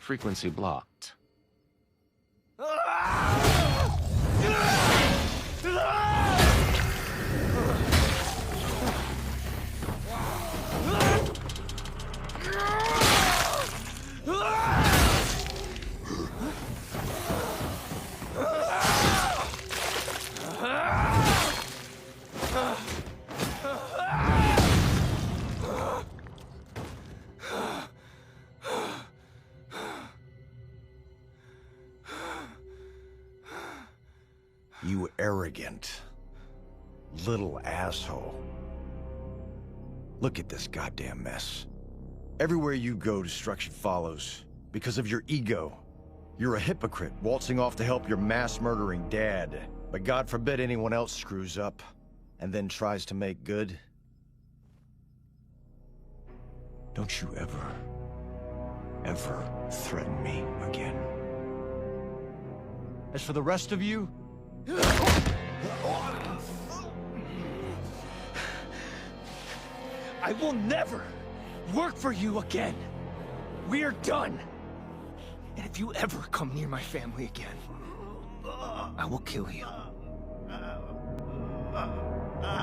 Frequency blocked. You arrogant little asshole. Look at this goddamn mess. Everywhere you go, destruction follows. Because of your ego. You're a hypocrite, waltzing off to help your mass-murdering dad. But God forbid anyone else screws up, and then tries to make good. Don't you ever threaten me again. As for the rest of you, I will never work for you again. We are done. And if you ever come near my family again, I will kill you.